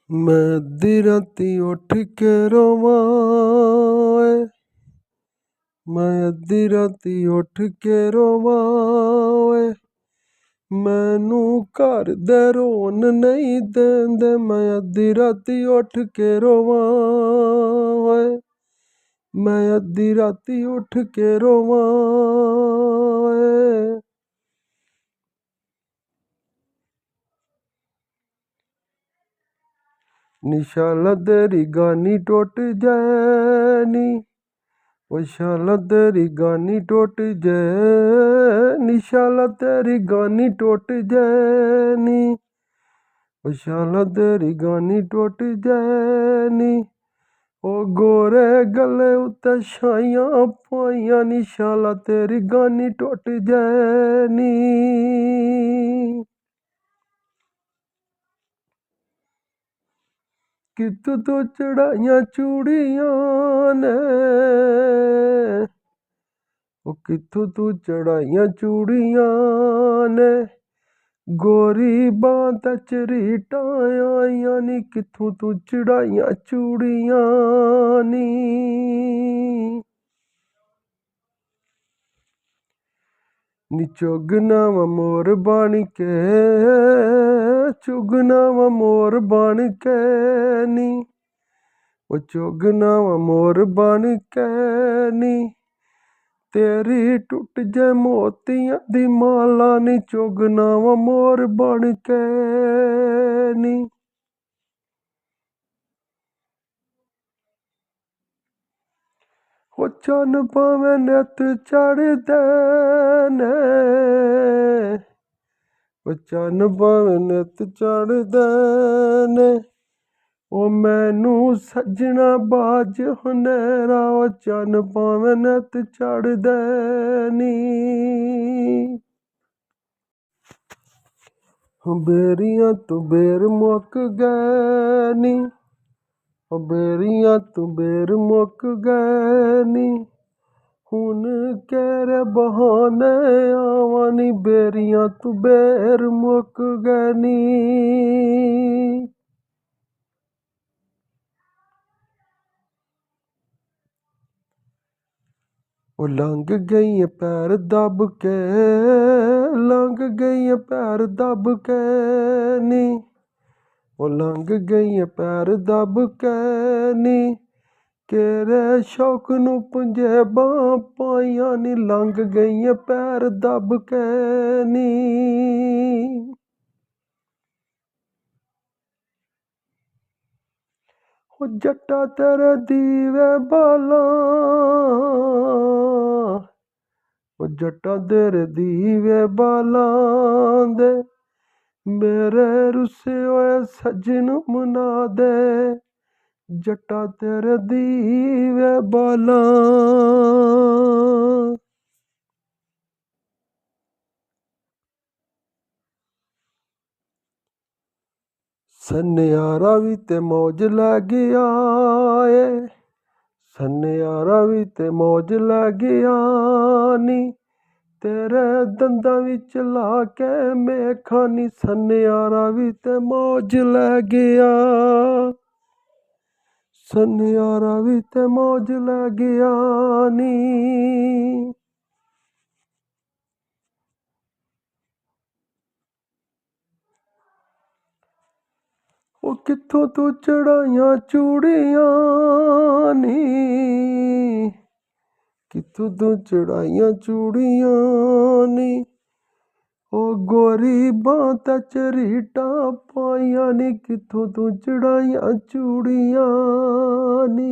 मैं अद्धी राती उठ के रोवां ਓਏ मैं अद्धी राती उठ के रोवां ਓਏ मैनू घर दे रोन नहीं देंदे मैं अद्धी राती उठ के रोवां ਓਏ मैं अद्धी राती उठ के रोवां ਓਏ निशाला तेरी गानी टुट जाए नी ओ शाला तेरी गानी टुट जाए निशाला तेरी गानी टुट जाए नी ओ शाला तेरी गानी टुट जाए नी ओ गोरे गले उत्ते छाइयां पाइयां नी शाला तेरी गानी टुट जाए नी कित्थों तो चढ़ाइयां चूड़ियां ने ओ कित्थों तू चढ़ाइयां चूड़ियां ने गोरी बांह ते झरीटां आइयां नी कित्थों तू चढ़ाइयां चूड़ियां नी चुगना वा मोर बन के चुगना वा मोर बन के नी ओ चुगना वा मोर बन के नी तेरी टुट जाए मोतियां दी माला नी चुगना वा मोर बन के नी ओ चन्न भावें नित चढ़दे ने ओ चन्न भावें नित चढ़दे ने ओ मैनू सज्जना बाज हनेरा ओ चन्न भावें नित चढ़दे नी बेरियां तू बेर मुक गए नी ओ बेरियां तू बेर मुक गए नी हुन केरे बहाने आवां नी बेरियां तू बेर मुक गए नी ओ लंघ गई पैर दब के लंघ गई पैर दब के नी ओ लंघ गई पैर दब के नी केरे शौक नू पंजेबां पाइयां नी लंघ गई पैर दब के नी ओ जट्टा तेरे दीवे बालां ओ जट्टा तेरे दीवे बालां दे मेरे रुसे होए सज्जन मना दे जट्टा तेरे दीवे बालां सन्यारा भी ते मौज लै गया ए सन्यारा भी ते मौज लै गया नी तेरे दंदां विच ला के मेखां नी सन्यारा भी ते मौज लै गया सन्यारा भी ते मौज लै गया नी ओ कित्थों तू चढ़ाइयां चूड़ियां नी कित्थों तू चढ़ाइयां चूड़ियां नी ओ गोरी बांह ते झरीटां पाइयां नी कित्थों तू चढ़ाइयां चूड़ियां नी